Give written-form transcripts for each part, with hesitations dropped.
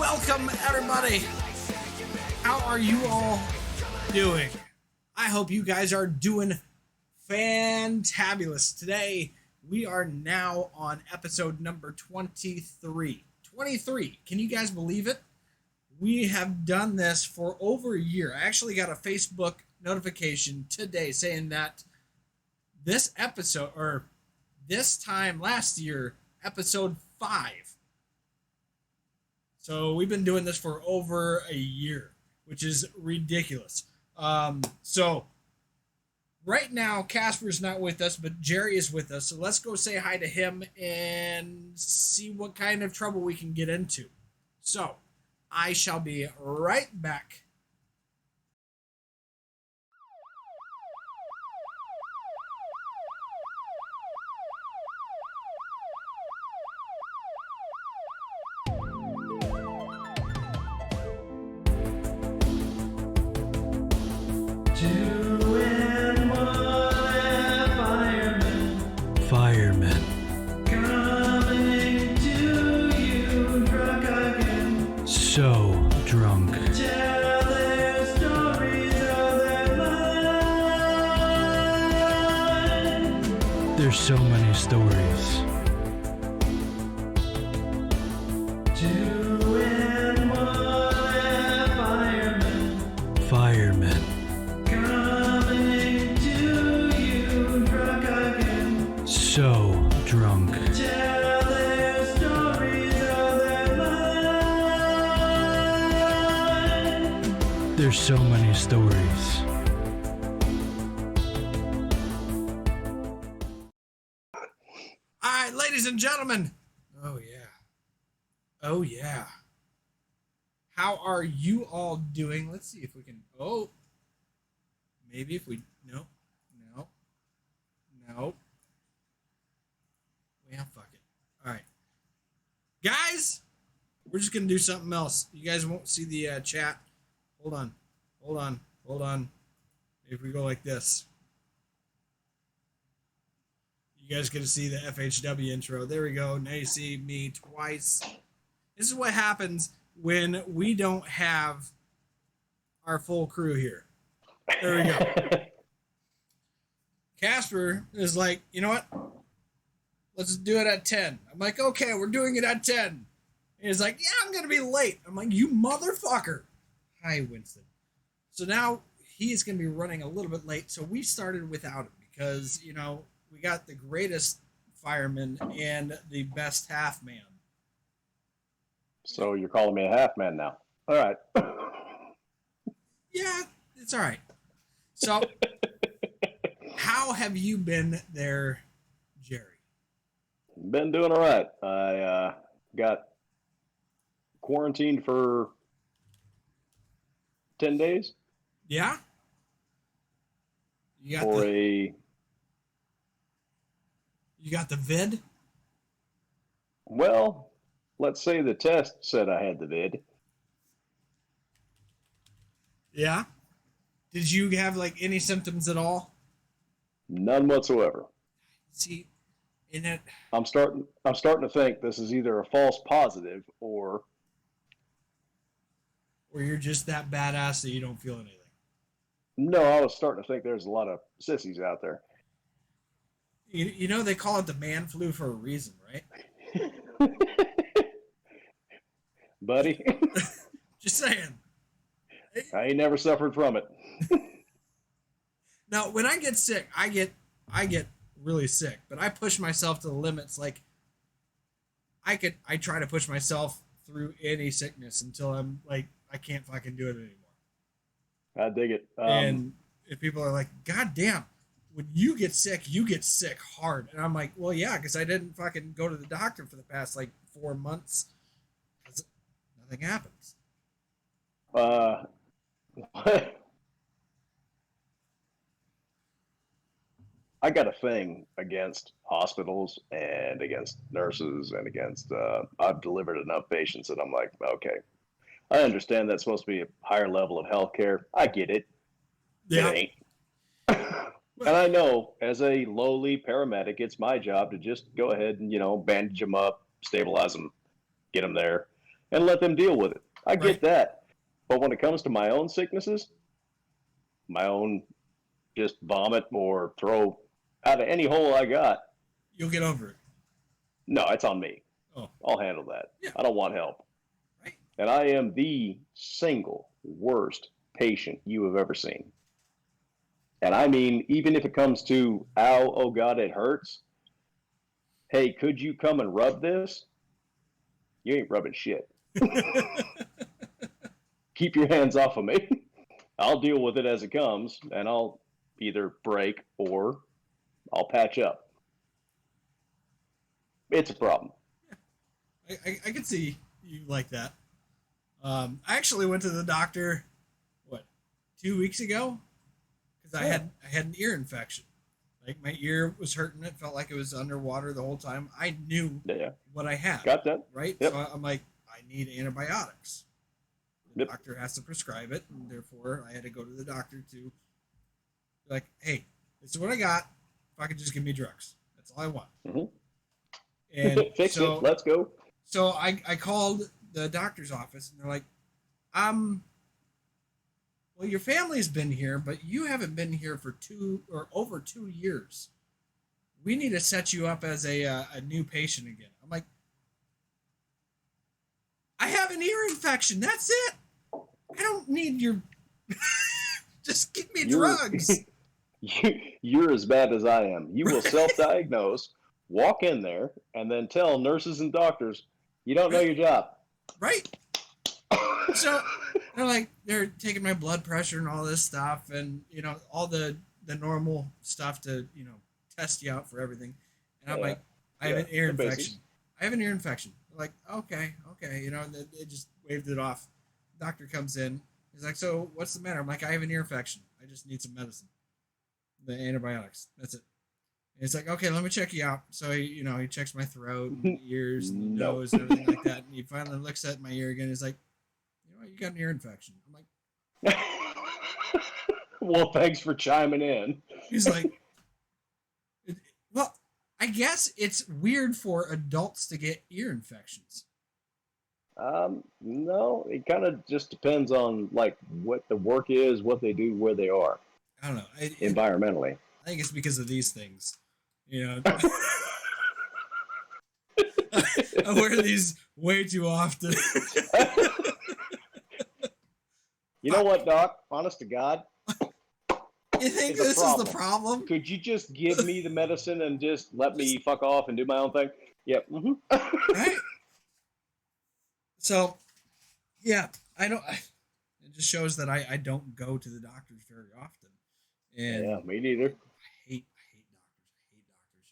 Welcome, everybody. How are you all doing? I hope you guys are doing fantabulous. Today, we are now on episode number 23. 23. Can you guys believe it? We have done this for over a year. I actually got a Facebook notification today saying that this episode, or this time last year, episode 5. So we've been doing this for over a year, which is ridiculous. So right now, Casper's not with us, but Jerry is with us. So let's go say hi to him and see what kind of trouble we can get into. So I shall be right back. Firemen. Coming to you drunk again. So drunk. Tell their stories of their life. There's so many stories. 2 and 1 firemen. Firemen. Coming to you drunk again. So drunk. Tell their stories of their life. There's so many stories. All right, ladies and gentlemen. Oh, yeah. Oh, yeah. How are you all doing? Let's see if we can. Oh. Maybe if we. No. No. No. Yeah, fuck it. All right. Guys, we're just going to do something else. You guys won't see the chat. Hold on. Hold on. Hold on. If we go like this. You guys get to see the FHW intro. There we go. Now you see me twice. This is what happens when we don't have our full crew here. There we go. Casper is like, you know what? Let's do it at 10. I'm like, okay, we're doing it at 10. And he's like, yeah, I'm going to be late. I'm like, you motherfucker. Hi, Winston. So now he's going to be running a little bit late. So we started without him because, you know, we got the greatest fireman and the best half man. So you're calling me a half man now. All right. Yeah, it's all right. So how have you been there, Jerry? Been doing all right. I got quarantined for 10 days. Yeah? You got for you got the vid? Well, let's say the test said I had the vid. Yeah. Did you have like any symptoms at all? None whatsoever. See, in it, I'm starting to think this is either a false positive or you're just that badass that you don't feel anything. no, I was starting to think there's a lot of sissies out there. You know they call it the man flu for a reason, right? Buddy, Just saying. I ain't never suffered from it. Now, when I get sick, I get really sick, but I push myself to the limits. Like I try to push myself through any sickness until I'm like I can't fucking do it anymore. I dig it. And if people are like, God damn, when you get sick hard. And I'm like, well, yeah, because I didn't fucking go to the doctor for the past like 4 months. Nothing happens. I got a thing against hospitals and against nurses and against, I've delivered enough patients that I'm like, okay, I understand that's supposed to be a higher level of healthcare. I get it. Yeah. It ain't. And I know as a lowly paramedic, it's my job to just go ahead and, bandage them up, stabilize them, get them there. and let them deal with it. I get Right. that. But when it comes to my own sicknesses, my own just vomit or throw out of any hole I got, You'll get over it. no, it's on me. Oh, I'll handle that. yeah. I don't want help. Right. And I am the single worst patient you have ever seen. And I mean, even if it comes to, ow, oh God, it hurts. Hey, could you come and rub this? You ain't rubbing shit. Keep your hands off of me. I'll deal with it as it comes, and I'll either break or I'll patch up. It's a problem. I can see you like that. I actually went to the doctor, 2 weeks ago, because I had an ear infection. Like my ear was hurting. It felt like it was underwater the whole time. I knew what I had. Got that? Right? Yep. So I'm like, I need antibiotics. The Yep. doctor has to prescribe it, and therefore I had to go to the doctor to be like, hey, this is what I got. If I could just give me drugs. That's all I want. Mhm. And Fix so, it. Let's go. So I called the doctor's office, and they're like, well, your family's been here, but you haven't been here for over 2 years. We need to set you up as a new patient again. I'm like, I have an ear infection. That's it. I don't need your. Just give me drugs. You're as bad as I am. You will self-diagnose, walk in there, and then tell nurses and doctors you don't know your job. Right. So they're taking my blood pressure and all this stuff, and all the normal stuff to test you out for everything. And I'm like, I have an ear infection. Basics. I have an ear infection. They're like, okay, they just waved it off. Doctor comes in. He's like, so what's the matter? I'm like, I have an ear infection. I just need some medicine. The antibiotics. That's it. And it's like, okay, let me check you out. So he checks my throat, and ears, and nose, and everything like that. And he finally looks at my ear again. He's like, you know what? You got an ear infection. I'm like, well, thanks for chiming in. he's like, well, I guess it's weird for adults to get ear infections. No, it kind of just depends on like what the work is, what they do, where they are. I don't know. Environmentally. I think it's because of these things. I wear these way too often. You know what, Doc? Honest to God. You think this is the problem? Could you just give me the medicine and just let me fuck off and do my own thing? Yep. Mm-hmm. Right? So, yeah, I don't. It just shows that I don't go to the doctors very often. And yeah, me neither. I hate doctors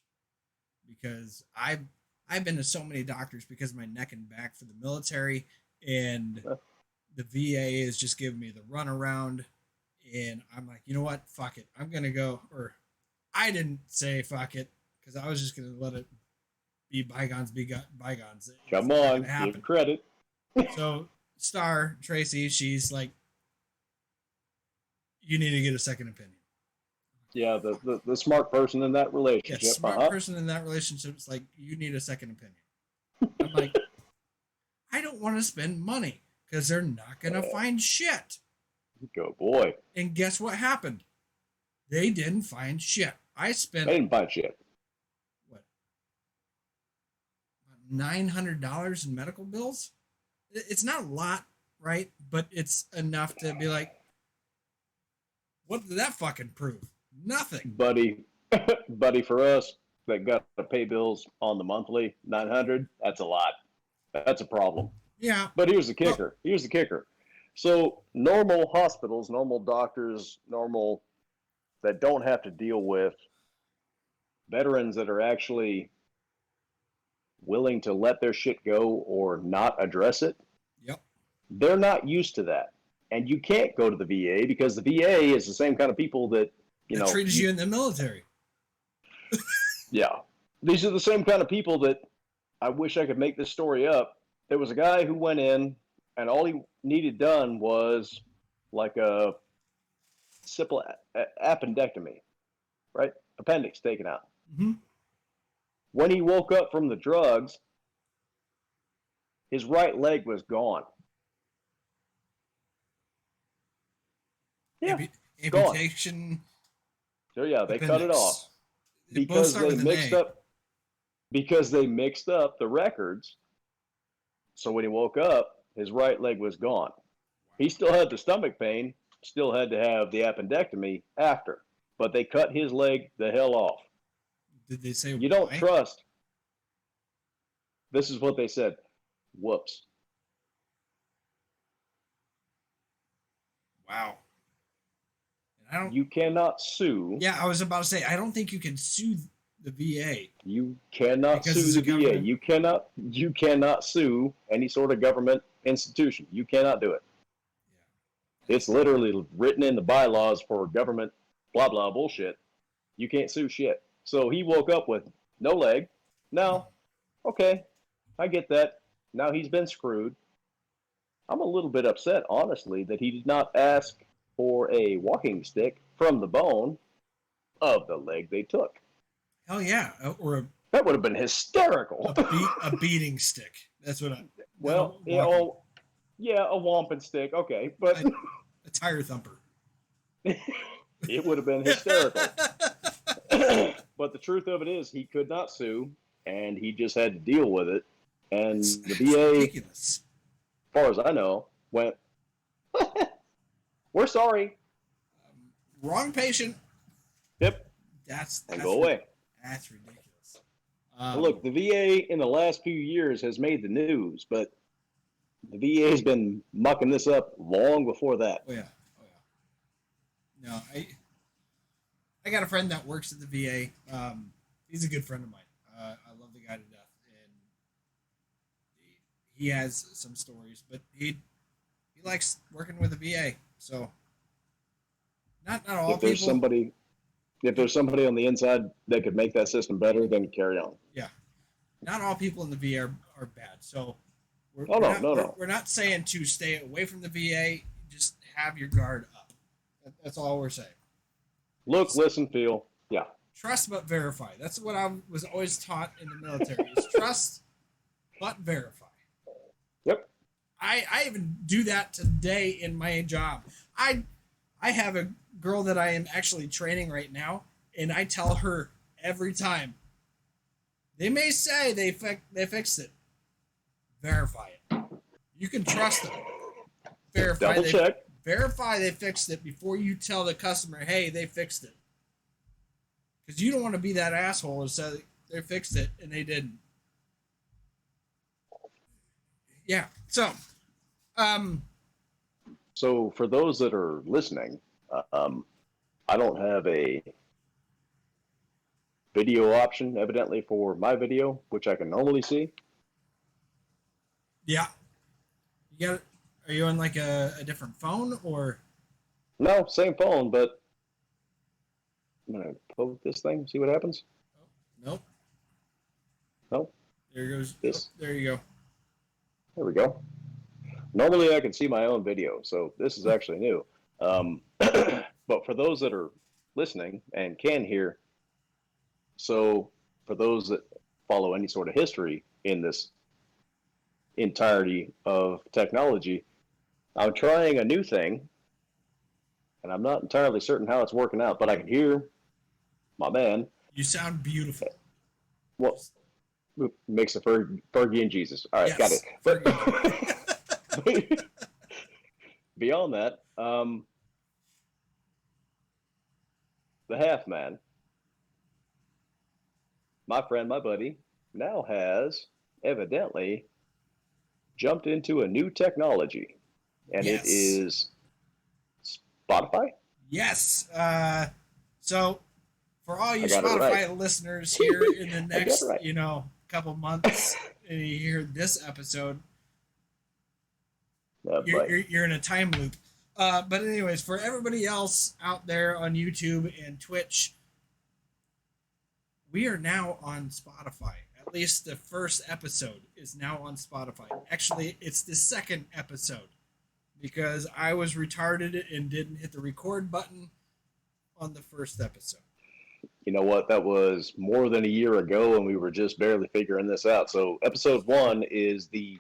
because I've been to so many doctors because of my neck and back for the military, and the VA is just giving me the runaround, and I'm like, you know what, fuck it, I'm gonna go. Or I didn't say fuck it because I was just gonna let it be bygones, bygones. Come on, give credit. So Star Tracy, she's like, you need to get a second opinion. Yeah, the smart person in that relationship. Yeah, smart person in that relationship is like, you need a second opinion. I'm like, I don't want to spend money because they're not going to find shit. Go boy. And guess what happened? They didn't find shit. They didn't find shit. What? $900 in medical bills? It's not a lot, right? But it's enough to be like, what did that fucking prove? Nothing. Buddy, for us that got to pay bills on the monthly, 900, that's a lot. That's a problem. Yeah. But here's the kicker. So normal hospitals, normal doctors, normal that don't have to deal with veterans that are actually willing to let their shit go or not address it. Yep. They're not used to that. And you can't go to the VA because the VA is the same kind of people that treated you in the military. Yeah. These are the same kind of people that I wish I could make this story up. There was a guy who went in and all he needed done was like a simple appendectomy, right? Appendix taken out. Mm-hmm. When he woke up from the drugs, His right leg was gone. Yeah, gone. Amputation. So yeah, they cut it off They both because start they with an mixed A. up the records. So when he woke up, his right leg was gone. He still had the stomach pain, still had to have the appendectomy after, but they cut his leg the hell off. Did they say You why? don't trust. This is what they said. Whoops. Wow. And I don't. You cannot sue. Yeah, I was about to say I don't think you can sue the VA. You cannot Because it's sue a the VA. government- You cannot sue any sort of government institution. You cannot do it. Yeah. It's literally written in the bylaws for government blah blah bullshit. You can't sue shit. So he woke up with no leg. Now, okay, I get that. Now he's been screwed. I'm a little bit upset, honestly, that he did not ask for a walking stick from the bone of the leg they took. Hell yeah, or That would have been hysterical. a beating stick. That's what I. Well, no, yeah, walking. yeah, a wamping stick. Okay, but A tire thumper. it would have been hysterical. But the truth of it is, he could not sue, and he just had to deal with it. And the VA, ridiculous. as far as I know, went, "We're sorry." Wrong patient. Yep, That's and go away. That's ridiculous. Look, the VA in the last few years has made the news, but the VA has been mucking this up long before that. Oh yeah. No, I got a friend that works at the VA. He's a good friend of mine. I love the guy to death, and he has some stories, but he likes working with the VA. So not all If there's people. somebody on the inside that could make that system better, then carry on. Yeah, not all people in the VA are bad. So we're not saying to stay away from the VA. Just have your guard up. That's all we're saying. Look, listen, feel. Yeah. Trust but verify. That's what I was always taught in the military. Is trust but verify. Yep. I even do that today in my job. I have a girl that I am actually training right now, and I tell her every time. They may say they fixed it. Verify it. You can trust them. Double check. Verify they fixed it before you tell the customer, hey, they fixed it. Because you don't want to be that asshole who said they fixed it and they didn't. Yeah. So, So for those that are listening, I don't have a video option, evidently, for my video, which I can normally see. yeah. You got. Are you on like a different phone or? No, same phone, but I'm going to poke this thing, see what happens. Nope. Nope. There goes. This. Oh, there you go. There we go. Normally I can see my own video, so this is actually new. But for those that are listening and can hear, so for those that follow any sort of history in this entirety of technology, I'm trying a new thing, and I'm not entirely certain how it's working out, but I can hear my man. You sound beautiful. Well, mix of Fergie and Jesus. All right, Yes, got it. Beyond that, the half man, my friend, my buddy, now has evidently jumped into a new technology, and Yes. it is Spotify. Yes. So, for all you I got it Spotify right. listeners here in the got it next, right. couple months, and you hear this episode, But you're in a time loop. But anyways, for everybody else out there on YouTube and Twitch, we are now on Spotify. At least the first episode is now on Spotify. Actually, it's the second episode because I was retarded and didn't hit the record button on the first episode. you know what? That was more than a year ago, and we were just barely figuring this out. So episode 1 is the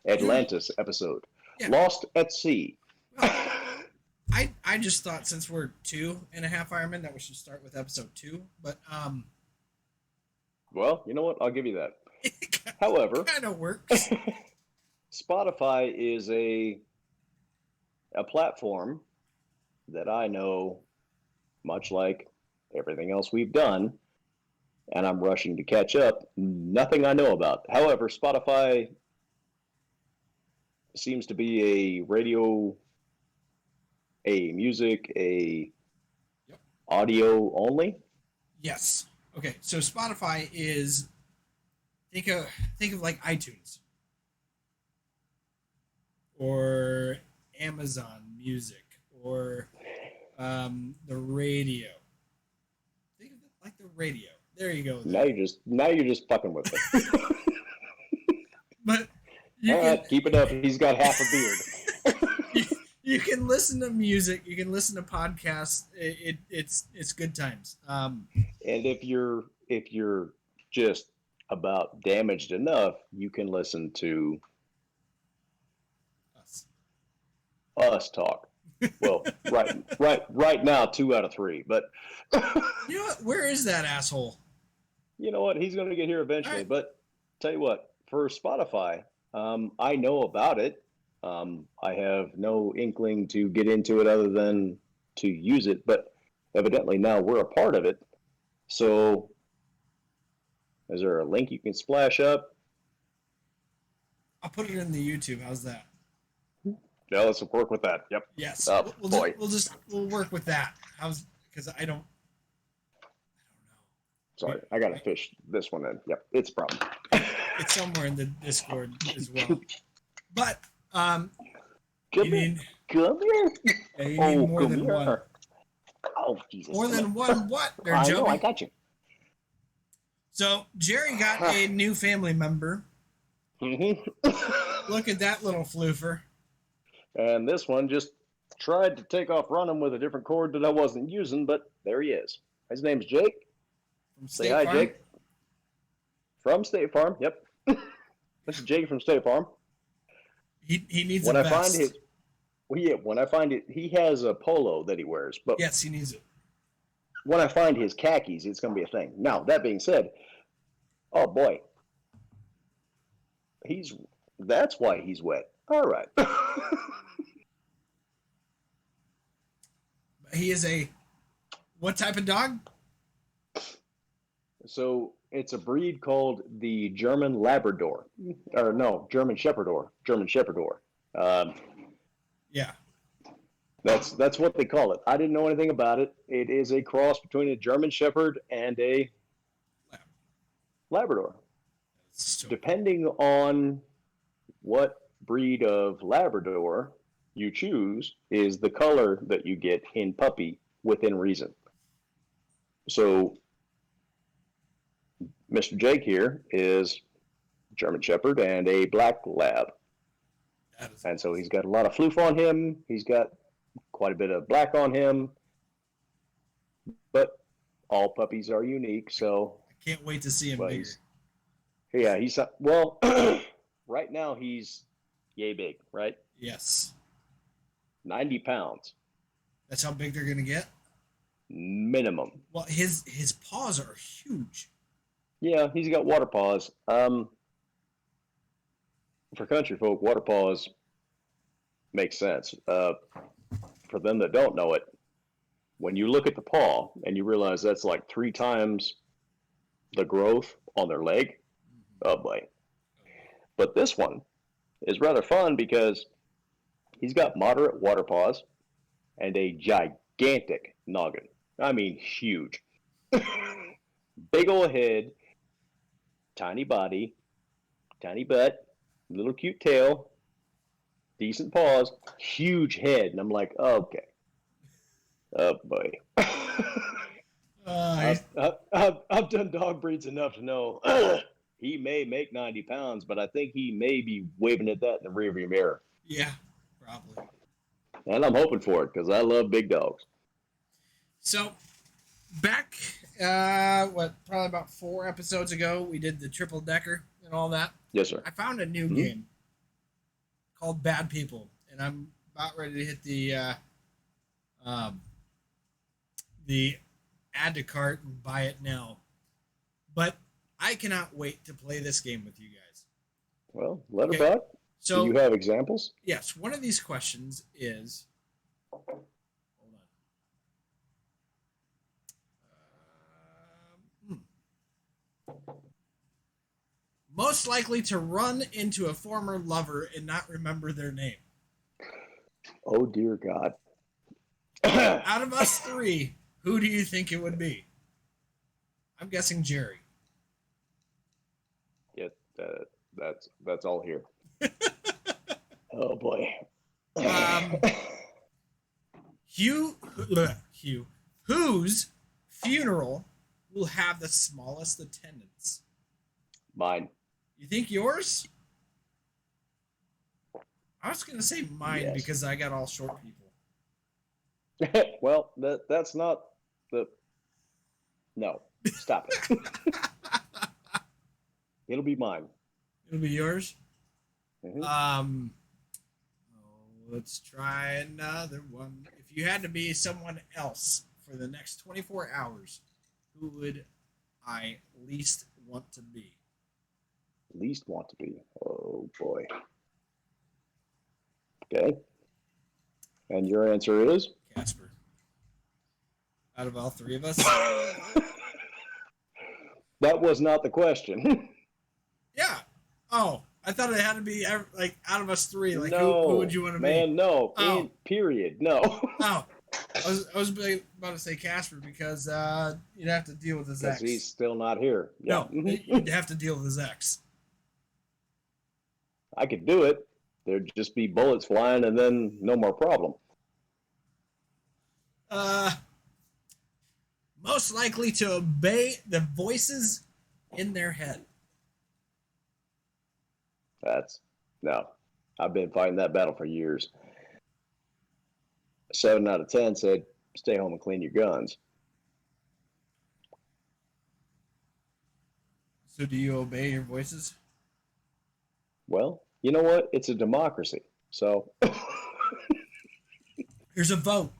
Atlantis episode. Yeah. Lost at Sea. Well, I just thought since we're 2.5 firemen that we should start with episode 2. But Well, you know what? I'll give you that. it However, kind of works. Spotify is a platform that I know, much like everything else we've done, and I'm rushing to catch up. Nothing I know about. However, Spotify seems to be a radio, a music, a Yep. audio only. Yes. Okay. So Spotify is think of like iTunes or Amazon Music or the radio. Think of it like the radio. There you go. Now you're just fucking with me. But you All can right, keep it up. He's got half a beard. you can listen to music. You can listen to podcasts. It's good times. And if you're just about damaged enough, you can listen to us talk. Well, right now, 2 out of 3. But You know what? Where is that asshole? you know what? He's going to get here eventually. All right. But tell you what, for Spotify, I know about it. I have no inkling to get into it other than to use it. But evidently now we're a part of it. So is there a link you can splash up? I'll put it in the YouTube. How's that? Yeah, let's work with that. Yep. Yes. Oh, boy. We'll work with that. How's because I don't know. Sorry, I gotta fish this one in. Yep, it's a problem. It's somewhere in the Discord as well. But Come you here. need Come here. yeah, you need more come than here. one. Oh, Jesus. More than one what? There, I know, Joey. I got you. So Jerry got a new family member. Mm-hmm. Look at that little floofer. And this one just tried to take off running with a different cord that I wasn't using, but there he is. His name's Jake. From Say State hi, Farm. Jake. From State Farm. Yep. This is Jake from State Farm. He needs When a I vest. find his, well, yeah, when I find it, he has a polo that he wears, but Yes, he needs it. when I find his khakis, it's going to be a thing. Now, that being said, oh boy, that's why he's wet. All right. He is a what type of dog? So it's a breed called the German Labrador, or no, German Shepherdor. German Shepherdor. Yeah. That's what they call it. I didn't know anything about it. It is a cross between a German Shepherd and a Labrador. So, Depending on what breed of Labrador you choose, is the color that you get in puppy within reason. So Mr. Jake here is German Shepherd and a black lab. that is And so he's got a lot of floof on him. He's got quite a bit of black on him. But all puppies are unique. So, I can't wait to see him well, bigger. he's well, right now he's yay big, right? Yes. 90 pounds That's how big they're gonna get. minimum. Well, his paws are huge. Yeah, he's got water paws. For country folk, water paws makes sense. For them that don't know it, when you look at the paw and you realize that's like 3 times the growth on their leg, oh boy. But this one is rather fun because he's got moderate water paws and a gigantic noggin. I mean, huge. Big old head, tiny body, tiny butt, little cute tail, decent paws, huge head. And I'm like, okay. Oh, boy. I've done dog breeds enough to know he may make 90 pounds, but I think he may be waving at that in the rearview mirror. Yeah, probably. And I'm hoping for it because I love big dogs. So, back, probably about 4 episodes ago, we did the triple decker and all that. Yes, sir. I found a new game. called Bad People, and I'm about ready to hit the add to cart and buy it now. But I cannot wait to play this game with you guys. Well, let her Okay, buck. so Do you have examples? yes, one of these questions is. Hold on. Most likely to run into a former lover and not remember their name. Oh, dear God. Out of us three, who do you think it would be? I'm guessing Jerry. Yeah, that's all here. Oh, boy. Hugh, whose funeral will have the smallest attendance? Mine. You think yours? I was going to say mine Yes. because I got all short people. Well, that's not the. No, stop it. It'll be mine. It'll be yours? Mhm. Let's try another one. If you had to be someone else for the next 24 hours, who would I least want to be? Least want to be. Oh, boy. Okay. And your answer is? Casper. Out of all three of us? That was not the question. Yeah. Oh, I thought it had to be like out of us three. Like No, who would you want to man, be? no. Oh. Period. No. Oh, I was about to say Casper because you'd have to deal with his Because ex. he's still not here. Yeah. No, you'd have to deal with his ex. I could do it. There'd just be bullets flying and then no more problem. Most likely to obey the voices in their head. No. I've been fighting that battle for years. 7 out of 10 said, stay home and clean your guns. So do you obey your voices? Well, you know what? It's a democracy. So. There's a vote.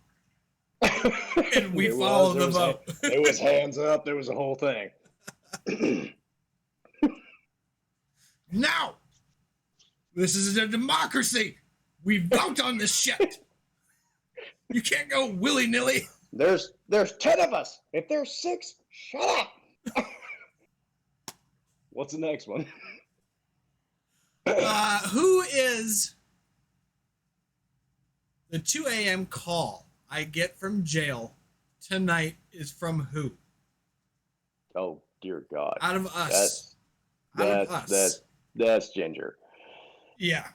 And we follow the vote. It was hands up. There was a whole thing. Now, this is a democracy. We vote on this shit. You can't go willy-nilly. There's 10 of us. If there's 6, shut up. What's the next one? Who is the 2 a.m. call I get from jail tonight is from who? Oh, dear God. Out of us. That's Ginger. Yeah.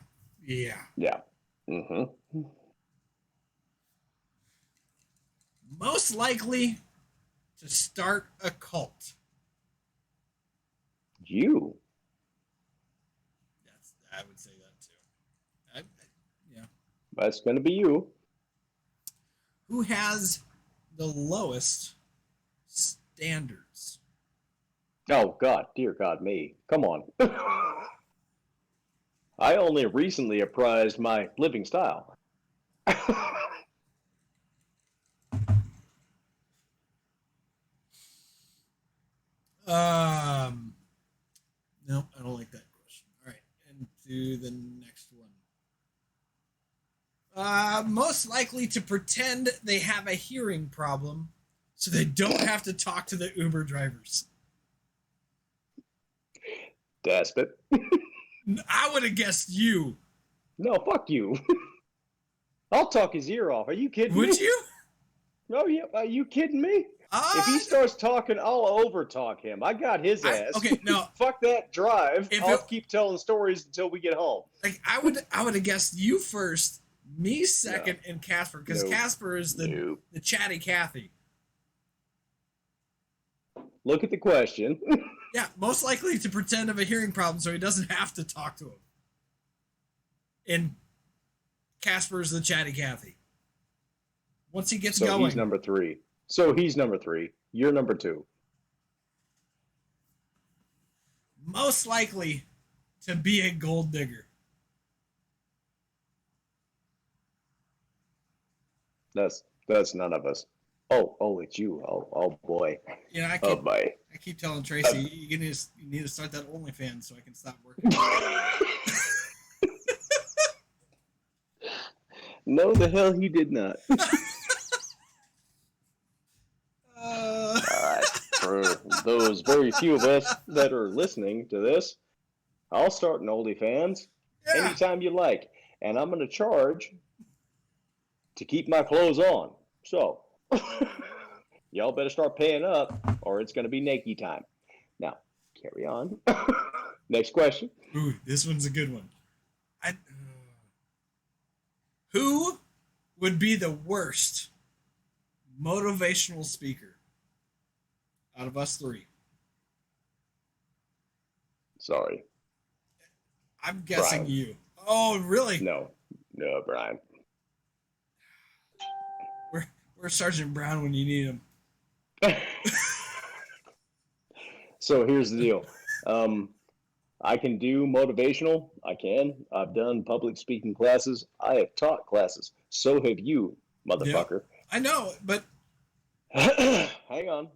Yeah. Mm-hmm. Most likely to start a cult. You. I would say that too. Yeah. That's going to be you. Who has the lowest standards? Oh, God. Dear God, me. Come on. I only recently apprised my living style. No, I don't like that question. All right, and to the next one. Most likely to pretend they have a hearing problem so they don't have to talk to the Uber drivers. Despot. I would have guessed you. No, fuck you. I'll talk his ear off. Are you kidding me? Would you? No, yeah. Are you kidding me? If he starts talking, I'll over talk him. I got his ass. Okay, no. Fuck that drive. If I'll keep telling stories until we get home. Like I would have guessed you first, me second, and Casper because Casper is the chatty Cathy. Look at the question. Yeah, most likely to pretend of a hearing problem so he doesn't have to talk to him. And Casper is the chatty Cathy. Once he gets going. He's number 3. So he's number 3. You're number 2. Most likely to be a gold digger. That's none of us. Oh, it's you. Oh boy. You know, Oh boy. I keep telling Tracy, you need to start that OnlyFans so I can stop working. No, the hell he did not. All right. For those very few of us that are listening to this, I'll start an OnlyFans Yeah. anytime you like, and I'm going to charge to keep my clothes on. So, y'all better start paying up, or it's going to be naked time. Now, carry on. Next question. Ooh, this one's a good one. Who would be the worst motivational speaker out of us three? Sorry. I'm guessing Brian. you. Oh, really? No, Brian. We're Sergeant Brown when you need him. So here's the deal. I can do motivational. I can. I've done public speaking classes. I have taught classes. So have you, motherfucker. I know, but Hang on.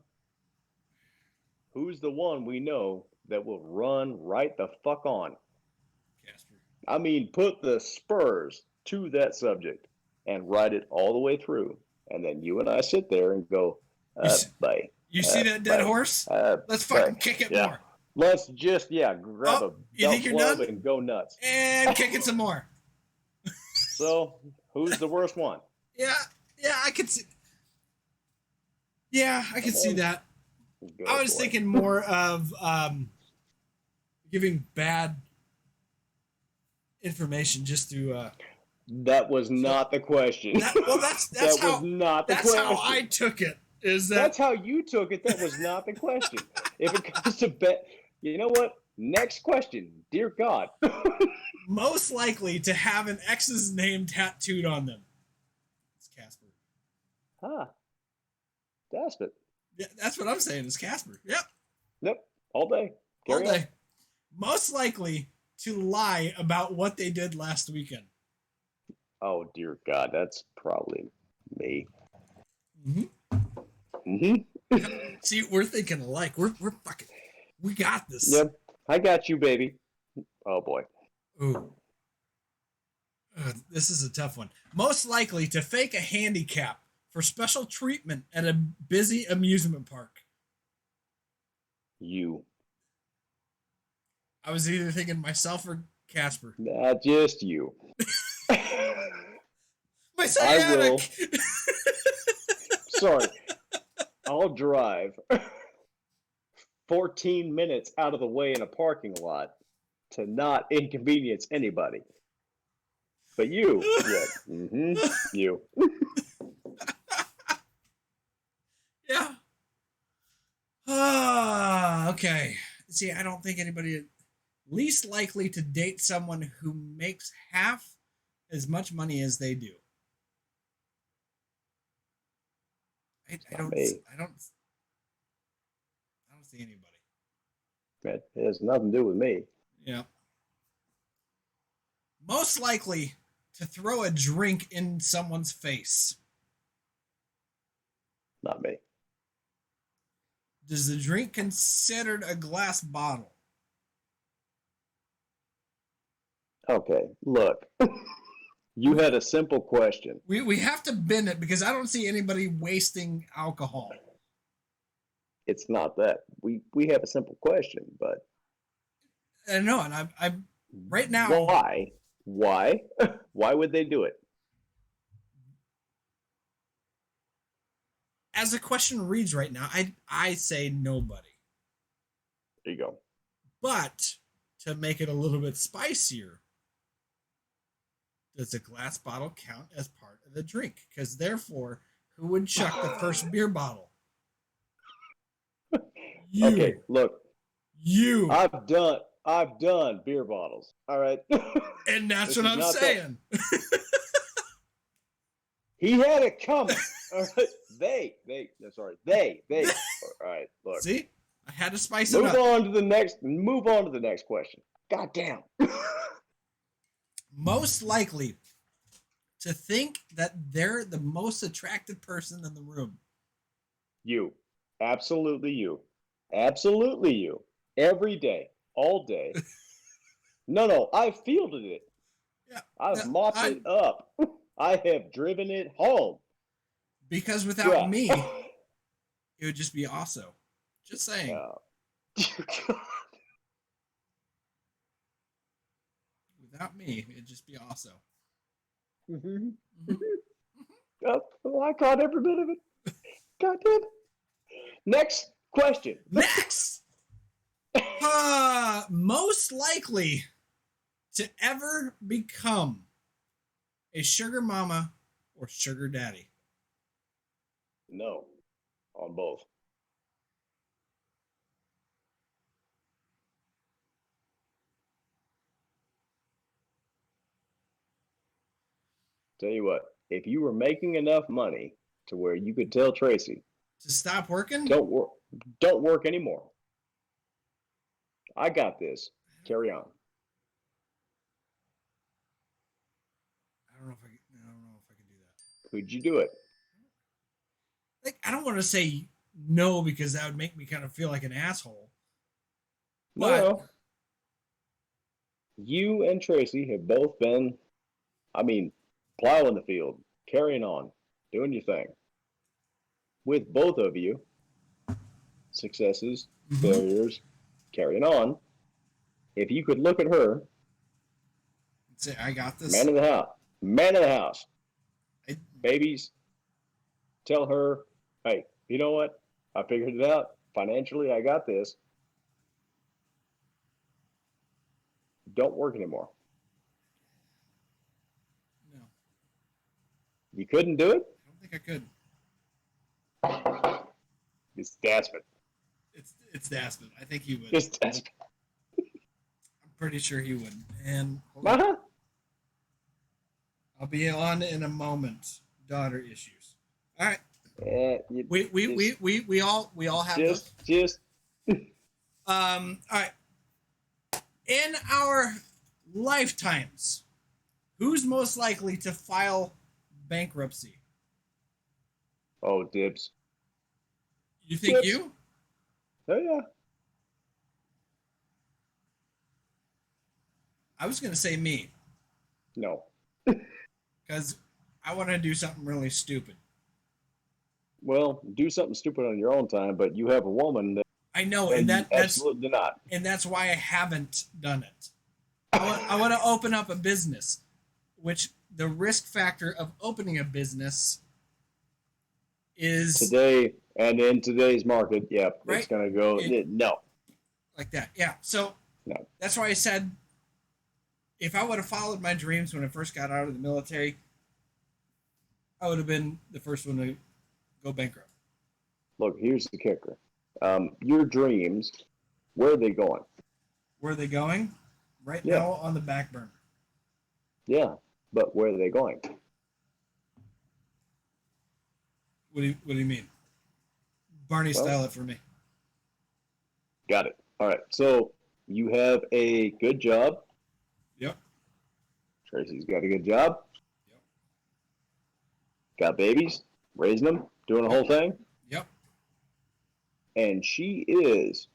Who's the one we know that will run right the fuck on? Casper. I mean, put the spurs to that subject and ride it all the way through. And then you and I sit there and go, bye. You see that dead horse? Let's fucking kick it more. Let's just, grab a you belt think you're club done? and go nuts. And kick it some more. So, who's the worst one? Yeah, I could see. Yeah, I could see that. Go I was for it. thinking more of giving bad information just to. That was not the question. That's that how was not the that's question. how I took it. Is that That's how you took it. That was not the question. If it comes to bet, you know what? Next question. Dear God. most likely to have an ex's name tattooed on them? It's Casper. Huh. That's it. Yeah, that's what I'm saying. It's Casper. Yep. Yep. All day. Carry All on. day. Most likely to lie about what they did last weekend. Oh, dear God. That's probably me. Mm-hmm. Mm-hmm. See, we're thinking alike. We're fucking. We got this. Yep. I got you, baby. Oh, boy. Ooh. This is a tough one. Most likely to fake a handicap for special treatment at a busy amusement park. You. I was either thinking myself or Casper. Not just you. My I sciatic. will. Sorry. I'll drive 14 minutes out of the way in a parking lot to not inconvenience anybody. But you, you. Yeah. Okay. See, I don't think anybody least likely to date someone who makes half as much money as they do. I don't see anybody. It has nothing to do with me. Yeah. Most likely to throw a drink in someone's face. Not me. Does the drink considered a glass bottle? Okay, look. You had a simple question. We have to bend it because I don't see anybody wasting alcohol. It's not that. We have a simple question, but I know, and I'm right now. why? Why? Why would they do it? As the question reads right now, I say nobody. There you go. But to make it a little bit spicier, does a glass bottle count as part of the drink? Because therefore, who would chuck the first beer bottle? You. Okay, look. You. I've done beer bottles. All right. And that's This what is I'm not saying. He had it coming. All right. They. All right. Look. See, I had to spice it Move up. on to the next question. God damn. Most likely to think that they're the most attractive person in the room. You. Absolutely you. Absolutely you. Every day. All day. No, I fielded it. Yeah. I've mopped it up. I have driven it home. Because without Yeah. me, it would just be also. Just saying. Without me, it'd just be also. Mhm. Mhm. Oh, I caught every bit of it. God damn it. Next question. Next! Most likely to ever become a sugar mama or sugar daddy. No, on both. Tell you what, if you were making enough money to where you could tell Tracy, To stop working? don't work anymore. I got this. Carry on. I don't know if I could do that. Could you do it? Like, I don't want to say no because that would make me kind of feel like an asshole. But No. You and Tracy have both been, I mean, plowing the field, carrying on, doing your thing. With both of you, successes, failures, carrying on. If you could look at her, say I got this. man of the house, I, babies, tell her, hey, you know what? I figured it out. Financially, I got this. Don't work anymore. no, You couldn't do it? I don't think I could. It's desperate. It's Dasman. I think he would. It's desperate. I'm pretty sure he would. And Uh-huh. I'll be on in a moment. Daughter issues. All right. We all have those. Just All right. In our lifetimes, who's most likely to file bankruptcy? oh, dibs. You think Yes. you? Oh yeah. I was gonna say me No. because I want to do something really stupid. Well, do something stupid on your own time, but you have a woman that I know, and that's absolutely not. and that's why I haven't done it. I want to open up a business, which the risk factor of opening a business is Today and in today's market, yep, Right. it's gonna go no. like that. Yeah. So No. that's why I said if I would have followed my dreams when I first got out of the military, I would have been the first one to go bankrupt. Look, here's the kicker. Your dreams, where are they going? Where are they going? Right Yeah. now on the back burner. Yeah, but where are they going? What do you mean? Barney Well- style it for me. Got it. All right. So you have a good job. Yep. Tracy's got a good job. Yep. Got babies, raising them, doing the whole thing. Yep. And she is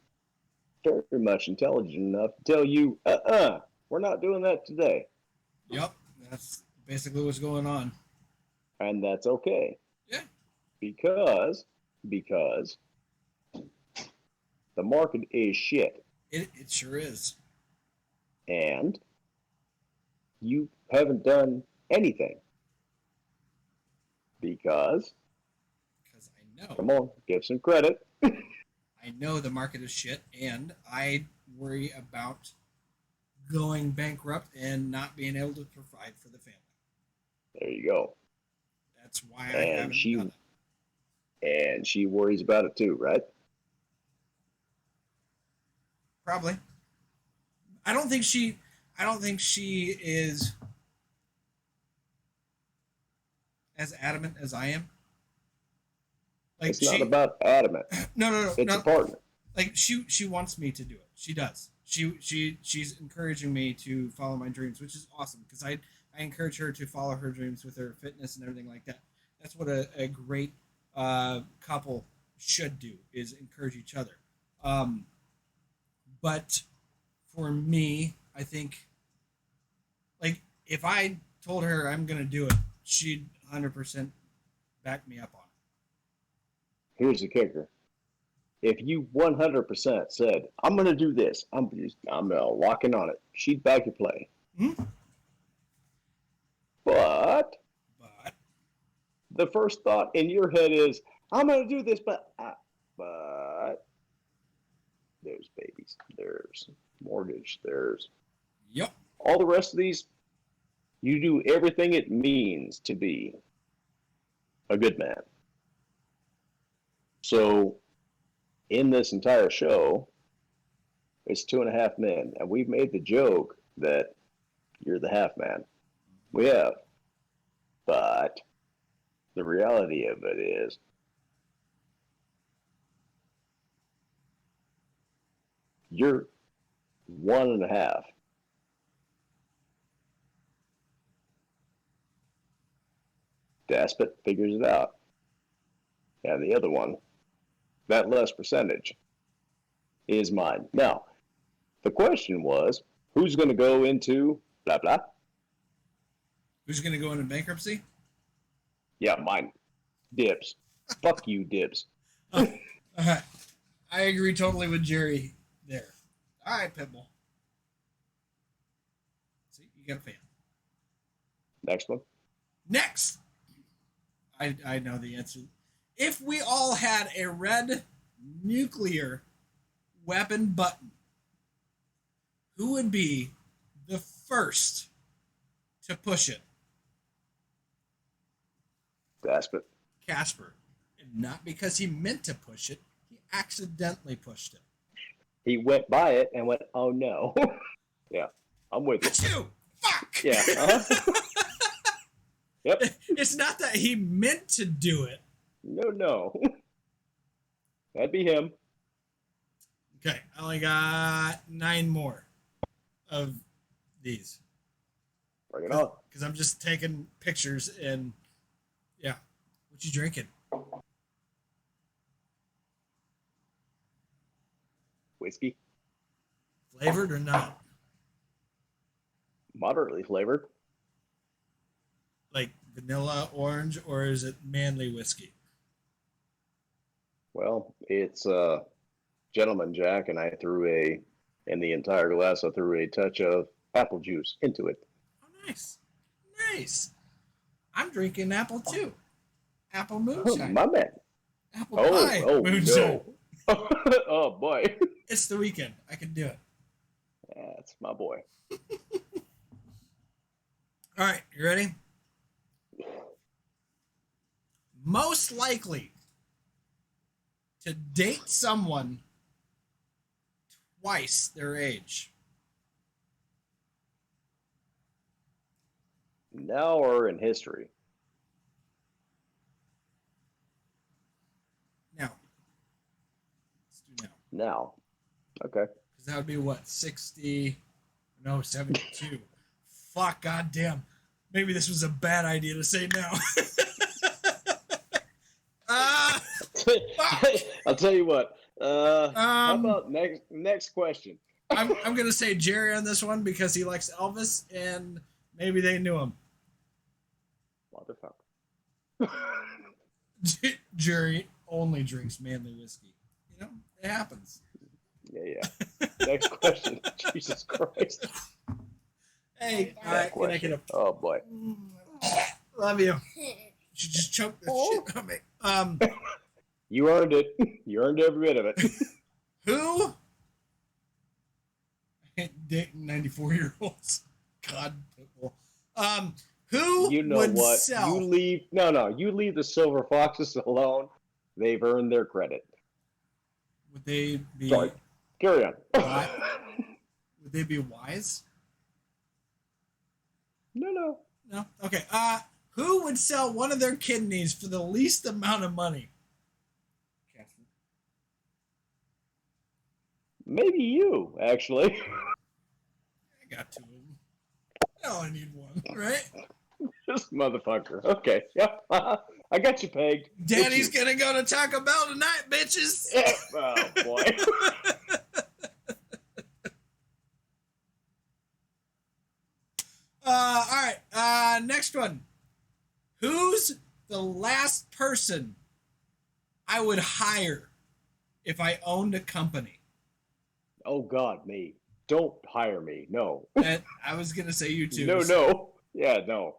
very much intelligent enough to tell you, we're not doing that today. Yep. That's basically what's going on. And that's okay. Yeah. Because the market is shit. It sure is. And you haven't done anything. Because, Because I know. come on, give some credit. I know the market is shit, and I worry about going bankrupt and not being able to provide for the family. There you go. That's why I And haven't she- done it. And she worries about it too, right? Probably. I don't think she is as adamant as I am. Like It's not about adamant. no, It's no. a partner. Like she wants me to do it. She does. She's encouraging me to follow my dreams, which is awesome because I I encourage her to follow her dreams with her fitness and everything like that. That's what a great couple should do, is encourage each other. But for me, I think, like, if I told her I'm going to do it, she'd 100% back me up on it. Here's the kicker. If you 100% said, I'm going to do this, I'm locking on it, she'd back your play. Hmm? But But the first thought in your head is, I'm going to do this, but there's babies, there's mortgage, there's yep. all the rest of these. You do everything it means to be a good man. So in this entire show, it's 2.5 men, and we've made the joke that you're the half man. We have. But the reality of it is, you're 1.5. Daspit figures it out. And the other one, that less percentage, is mine. Now, the question was, who's going to go into blah, blah? Who's going to go into bankruptcy? Yeah, mine. Dibs. Fuck you, Dibs. I agree totally with Jerry there. All right, Pitbull. See, you got a fan. Next one. Next, I know the answer. If we all had a red nuclear weapon button, who would be the first to push it? Daspit. Casper. And not because he meant to push it, he accidentally pushed it. He went by it and went, oh no. Yeah, I'm with you. Achoo! Fuck! Yeah. Uh-huh. Yep. It's not that he meant to do it. No. That'd be him. Okay, I only got 9 more of these. Bring it on. Because I'm just taking pictures and, yeah. What you drinking? Whiskey. Flavored or not? Moderately flavored. Like vanilla, orange, or is it manly whiskey? Well, it's Gentleman Jack, and in the entire glass, I threw a touch of apple juice into it. Oh, nice. Nice. I'm drinking apple too. Apple Oh, moonshine. my man. Apple pie moonshine. No. Oh, boy. It's the weekend. I can do it. That's my boy. All right, you ready? Most likely to date someone twice their age. Now or in history? Now. Let's do now. Now. Okay. Because that would be what? 60? No, 72. Fuck, goddamn. Maybe this was a bad idea to say now. I'll tell you what. How about next question? I'm going to say Jerry on this one because he likes Elvis and maybe they knew him. Motherfucker. Jerry only drinks manly whiskey. You know, it happens. Yeah. Next question. Jesus Christ. Hey, all right, can I get a... Oh, boy. Love you. You should just choke that shit on me. You earned it. You earned every bit of it. Who? I hate dating 94-year-olds. God. Who You know would what? sell? You leave the silver foxes alone. They've earned their credit. Would they be... Sorry. Carry on. Would they be wise? No. No? Okay. Who would sell one of their kidneys for the least amount of money? Maybe you, actually. I got 2 of them. know I need one, right? This motherfucker. Okay. Yeah. I got you pegged. Daddy's gonna go to Taco Bell tonight, bitches. Yeah. Oh boy. All right. Next one. Who's the last person I would hire if I owned a company? Oh God, me. Don't hire me. No. And I was gonna say you too. No. Yeah, no.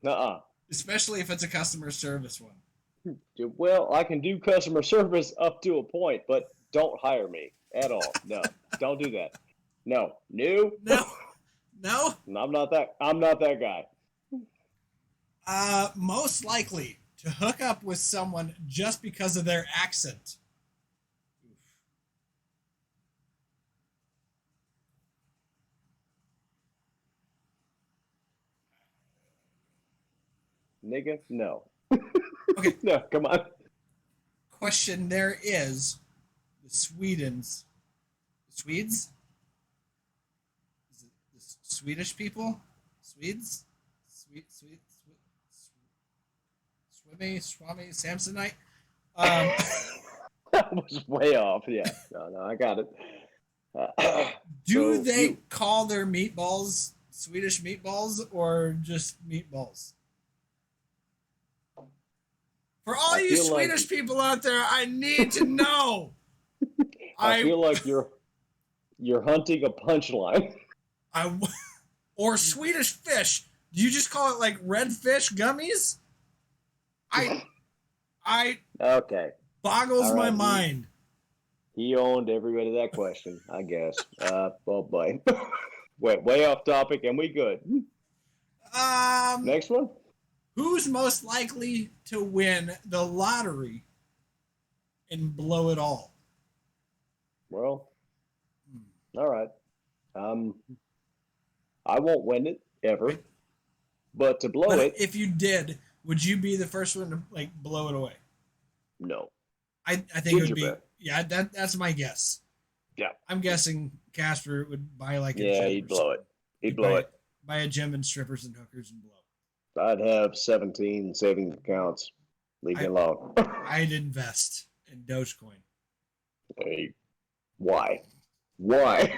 Nuh-uh. Especially if it's a customer service one. Well, I can do customer service up to a point, but don't hire me at all. No, don't do that. No. No. I'm not that guy. Most likely to hook up with someone just because of their accent. Nigga, no. Okay. No, come on. Question there is the Swedes? Is it the Swedish people? Swedes? Swami, Samsonite? That was way off. Yeah, no, I got it. Do they call their meatballs Swedish meatballs or just meatballs? For all you Swedish people out there, I need to know. I feel like you're hunting a punchline. Or Swedish fish. Do you just call it like red fish gummies? Okay. Boggles my mind. He owned everybody that question, I guess. Oh boy. Wait, way off topic, and we good. Next one. Who's most likely to win the lottery and blow it all? Well, all right. I won't win it ever, but to blow it. If you did, would you be the first one to like blow it away? No. I think it would be. Bet? Yeah, that's my guess. Yeah. I'm guessing Casper would buy like a yeah, gym he'd blow it. He'd blow it. Buy a gym and strippers and hookers and blow. I'd have 17 savings accounts. Leave me alone. I'd invest in Dogecoin. Hey, why? Why?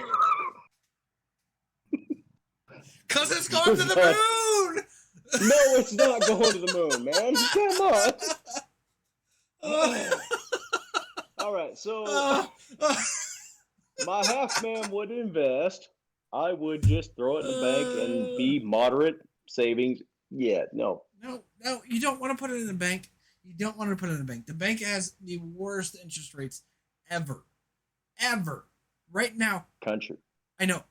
Because it's going to the moon! No, it's not going to the moon, man. Come on. All right, so my half man would invest. I would just throw it in the bank and be moderate savings. Yeah, no. No, you don't want to put it in the bank. You don't want to put it in the bank. The bank has the worst interest rates ever. Ever. Right now. Country. I know.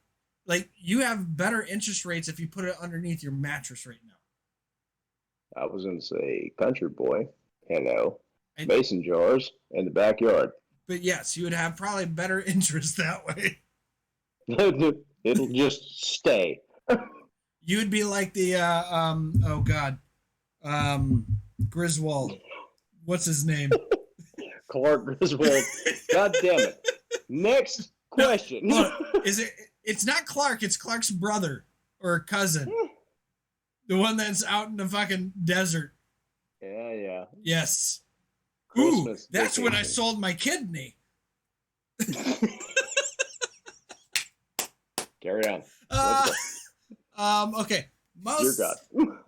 Like, you have better interest rates if you put it underneath your mattress right now. I was going to say country boy. Hello. Mason jars in the backyard. But yes, you would have probably better interest that way. It'll just stay. You would be like the Griswold. What's his name? Clark Griswold. God damn it. Next question. No, it's not Clark, it's Clark's brother or cousin. The one that's out in the fucking desert. Yeah. Yes. Christmas That's vacation. when I sold my kidney. Carry on. Okay.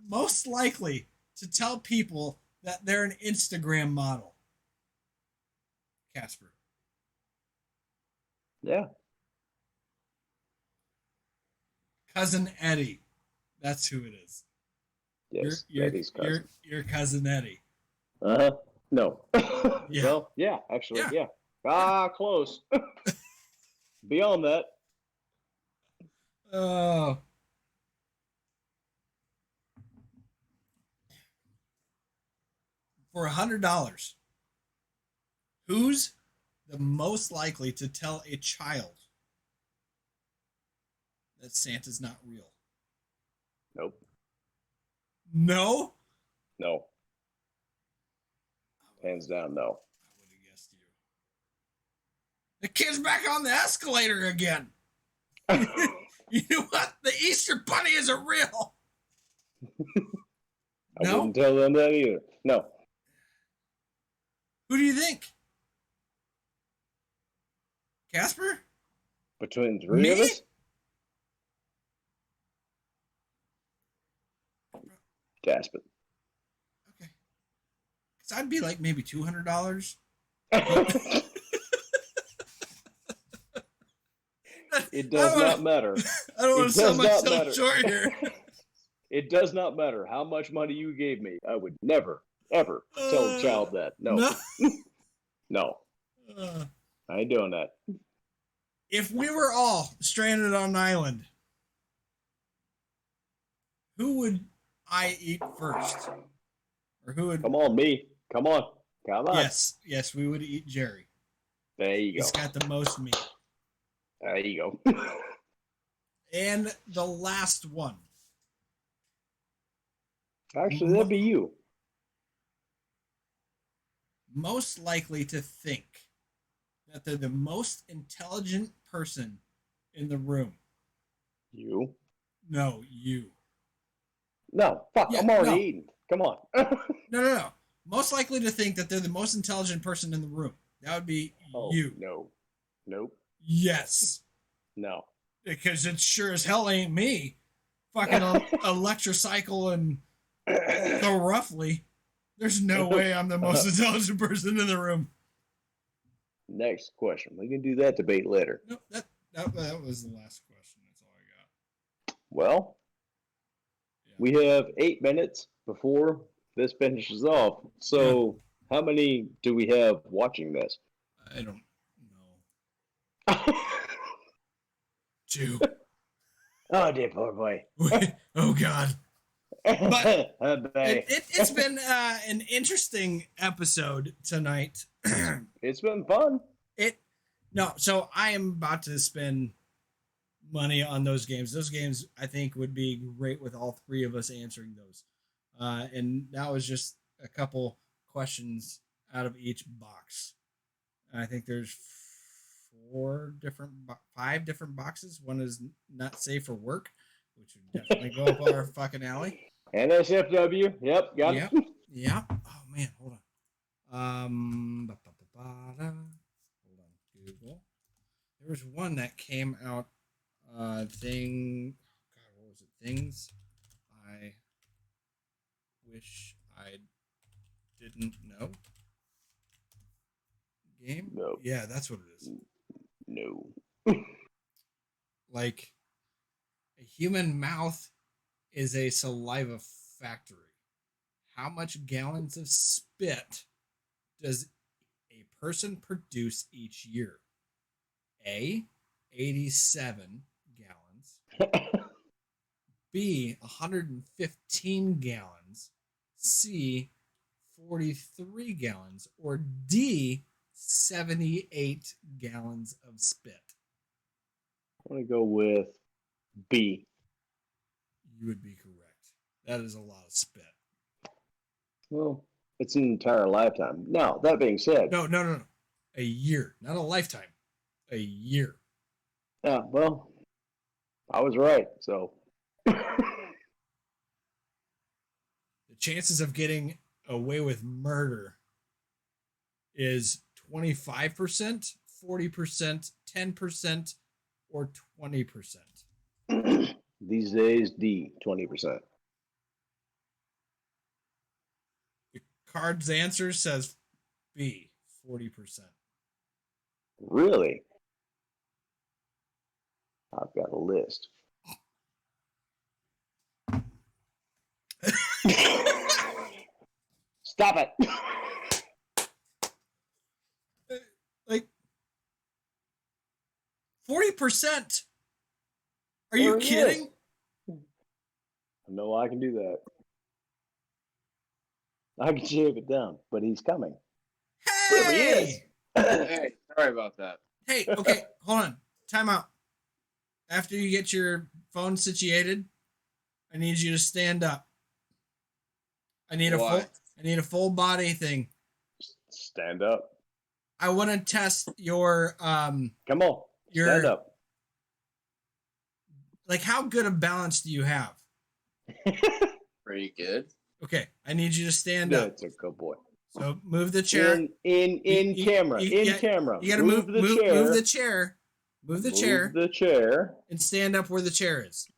Most likely to tell people that they're an Instagram model. Casper. Yeah. Cousin Eddie. That's who it is. Yes, Eddie's cousin. Your cousin Eddie. No. Yeah. Well, yeah, actually, yeah. Close. Beyond that. Oh. For $100, who's the most likely to tell a child that Santa's not real? Nope. No? No. Hands down, no. I would have guessed you. The kid's back on the escalator again. You know what? The Easter Bunny isn't real. I No? wouldn't tell them that either. No. Who do you think? Casper? Between the three of Me? us? Casper. Okay. Because I'd be like maybe $200. It does not matter. I don't want It to sell does not myself matter. short here. It does not matter how much money you gave me. I would never, ever tell a child that. No. No. I ain't doing that. If we were all stranded on an island, who would I eat first? Or who would... Come on, me. Come on. Come on. Yes, we would eat Jerry. There you go. He's got the most meat. There you go. And the last one. Actually, that'd be you. Most likely to think that they're the most intelligent person in the room. You? No, you. No. Fuck, Yeah, I'm already no. eating. Come on. No. Most likely to think that they're the most intelligent person in the room. That would be you. No. Nope. Yes. No. Because it sure as hell ain't me. Fucking electrocycle and so roughly. There's no way I'm the most intelligent person in the room. Next question. We can do that debate later. No, that was the last question. That's all I got. Well, Yeah. we have 8 minutes before this finishes off. So, how many do we have watching this? I don't know. 2. Oh, dear poor boy. Oh, God. But Bye. it's been an interesting episode tonight. It's been fun. So I am about to spend money on those games. Those games I think would be great with all 3 of us answering those. And that was just a couple questions out of each box. I think there's 5 different boxes. One is not safe for work, which would definitely go up our fucking alley. NSFW. Yep, got it. Yep. Oh man, hold on. Hold on, Google. There was one that came out. God, what was it? Things I wish I didn't know. Game. No. Yeah, that's what it is. No. Like, a human mouth is a saliva factory. How much gallons of spit does a person produce each year? A, 87 gallons. B, 115 gallons. C, 43 gallons. Or D, 78 gallons of spit. I'm going to go with B. You would be correct. That is a lot of spit. Well, it's an entire lifetime. Now, that being said. No. A year. Not a lifetime. A year. Yeah, well, I was right, so. The chances of getting away with murder is 25%, 40%, 10%, or 20%. These days, D, 20%. The card's answer says B, 40%. Really? I've got a list. Stop it! Like 40%? Are you kidding? No, I can do that. I can shave it down, but he's coming. Hey! There he is. Hey, sorry about that. Hey, okay, hold on. Time out. After you get your phone situated, I need you to stand up. I need Why? a full body thing. Stand up. I want to test your Come on. Your- Stand up. like how good a balance do you have? Pretty good. Okay, I need you to stand up. That's a good boy. So move the chair. In camera. yeah, Camera. You gotta move the chair. Move the chair. Move the chair. And stand up where the chair is.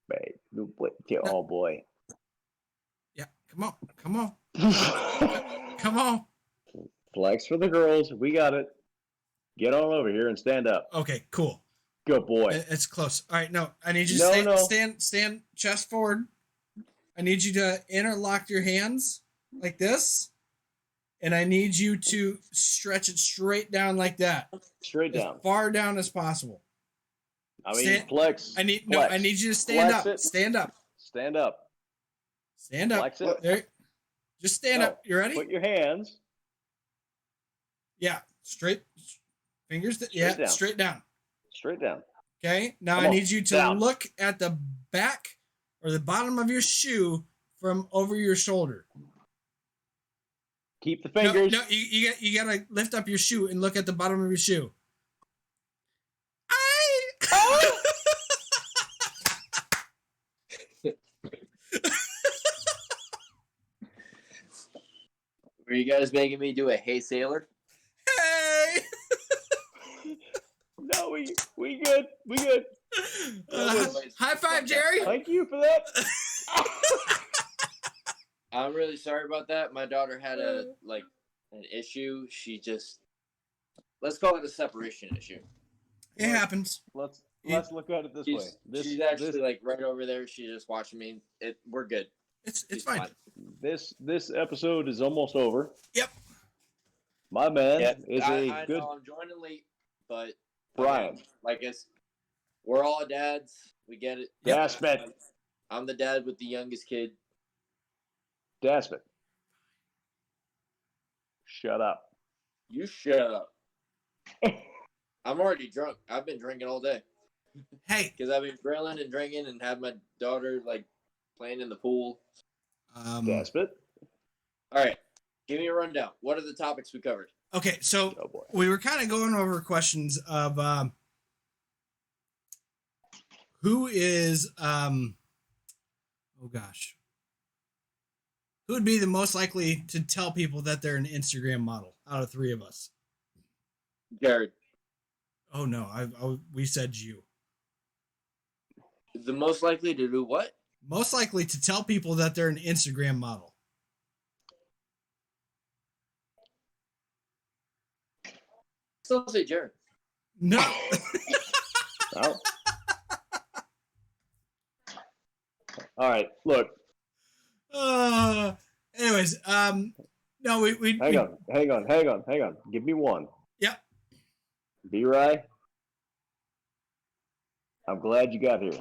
Right. Oh boy. Yeah, come on. Come on. Flex for the girls. We got it. Get on over here and stand up. Okay, cool. Good boy. It's close. All right, no, I need you to stand chest forward. I need you to interlock your hands like this, and I need you to stretch it straight down like that. Straight down. As far down as possible. I mean, flex. I need you to Flex stand up. it. Stand up. Stand up. Stand up. Flex it. There. Just stand up. You ready? Put your hands. Yeah, straight. Fingers. Straight down. Straight down. Okay. Now I need you to look at the back or the bottom of your shoe from over your shoulder. Keep the fingers. No, you gotta lift up your shoe and look at the bottom of your shoe. Were you guys making me do a hey sailor? Hey. No, we good. We good. High five, Jerry. Thank you for that. I'm really sorry about that. My daughter had an issue. Let's call it a separation issue. It happens. Let's look at it this way. She's actually right over there. She's just watching me. We're good. It's fine. This episode is almost over. Yep. My man is I good. know I'm joining late, but Brian. We're all dads. We get it. Daspit. I'm the dad with the youngest kid. Daspit. Shut up. You shut up. I'm already drunk. I've been drinking all day. Hey. Because I've been grilling and drinking and have my daughter playing in the pool. Daspit. All right. Give me a rundown. What are the topics we covered? Okay, so we were kind of going over questions of who is who would be the most likely to tell people that they're an Instagram model out of three of us? Jared. Oh no, we said you. The most likely to do what? Most likely to tell people that they're an Instagram model. Still say Jared. No. Oh. All right, look. Anyways, no, we hang on. Give me one. Yep. B-Rye, I'm glad you got here.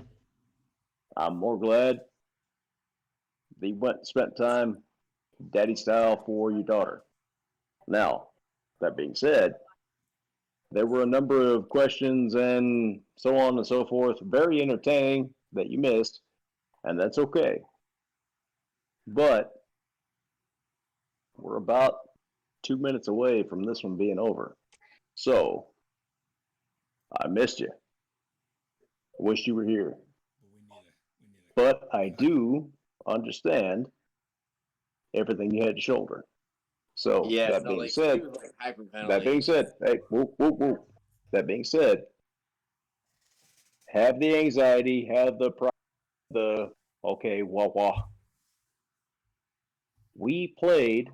I'm more glad that you went and spent time daddy style for your daughter. Now, that being said, there were a number of questions and so on and so forth, very entertaining, that you missed, and that's okay. But we're about 2 minutes away from this one being over. So, I missed you. I wish you were here. But I do understand everything you had to shoulder. So that being said, hey, whoop, whoop, whoop. That being said, have the anxiety, have the okay, wah wah. We played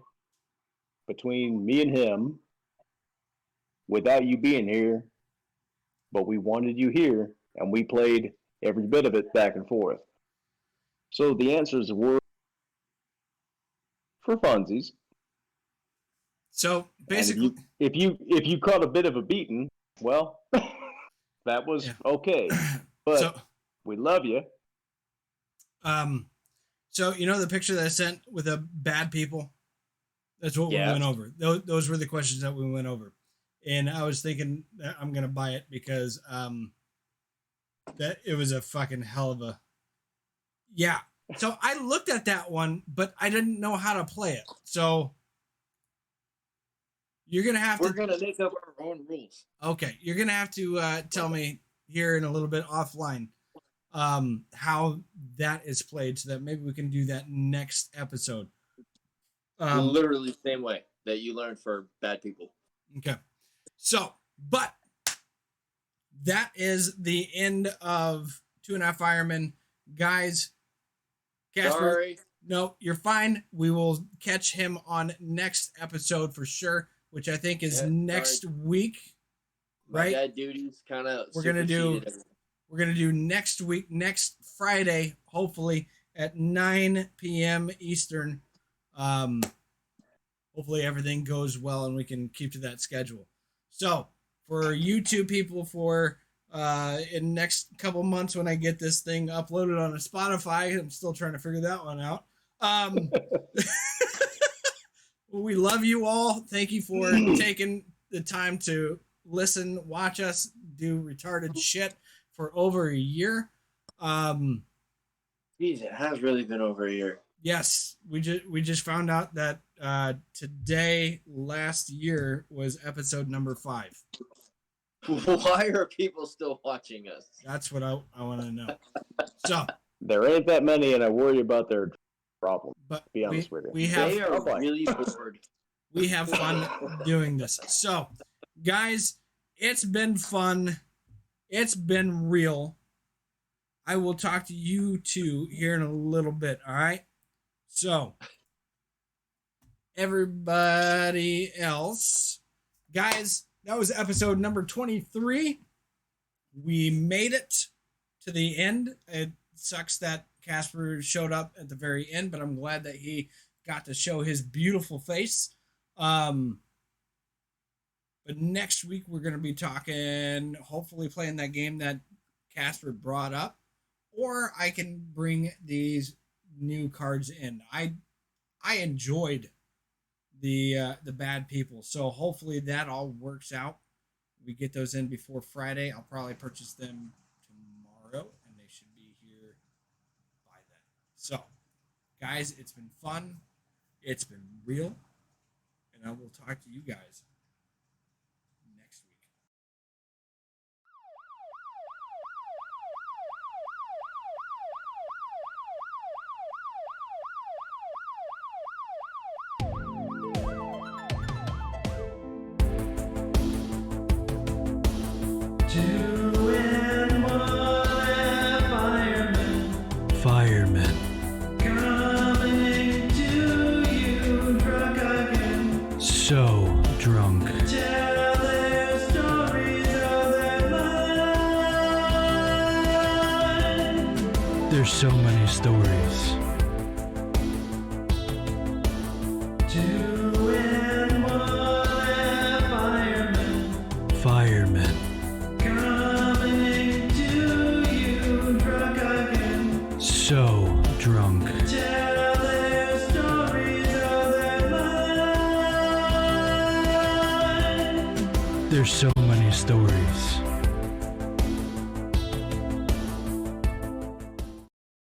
between me and him without you being here, but we wanted you here, and we played every bit of it back and forth. So the answers were for funsies. So basically, if you caught a bit of a beating, well, that was okay. But we love you. So you know the picture that I sent with the bad people? That's what we went over. Those were the questions that we went over. And I was thinking that I'm going to buy it because that it was a fucking hell of a... Yeah. So I looked at that one, but I didn't know how to play it. So you're going to have We're going to make up our own rules. Okay. You're going to have to tell me here in a little bit offline how that is played, so that maybe we can do that next episode. Literally the same way that you learned for bad people. Okay. So, but that is the end of 2.5 Firemen. Guys, Casper, Sorry. no, you're fine. We will catch him on next episode for sure, which I think is next week. Right? My dad duties kind of. We're gonna do next week, next Friday, hopefully at 9 p.m. Eastern. Hopefully everything goes well and we can keep to that schedule. So for you two people, for in next couple months when I get this thing uploaded on a Spotify, I'm still trying to figure that one out. We love you all. Thank you for taking the time to listen, watch us do retarded shit for over a year. Jeez, it has really been over a year. Yes, we just found out that today last year was episode number 5. Why are people still watching us? That's what I want to know. So There ain't that many, and I worry about their problem. but Be honest with you. we have They are really bored. we have fun doing this. So, guys, it's been fun. It's been real. I will talk to you two here in a little bit, all right? So, everybody else, guys, that was episode number 23. We made it to the end. It sucks that Casper showed up at the very end, but I'm glad that he got to show his beautiful face. But next week we're going to be talking, hopefully playing that game that Casper brought up, or I can bring these new cards in. I enjoyed the bad people, so hopefully that all works out. We get those in before Friday. I'll probably purchase them tomorrow, and they should be here by then. So, guys, it's been fun. It's been real, and I will talk to you guys next week. Firemen. Coming to you drunk again. So drunk. Tell their stories of their life. There's so many stories. 2 and 1 firemen. Firemen. Coming to you drunk again. So drunk. Tell their stories of their life. There's so many stories.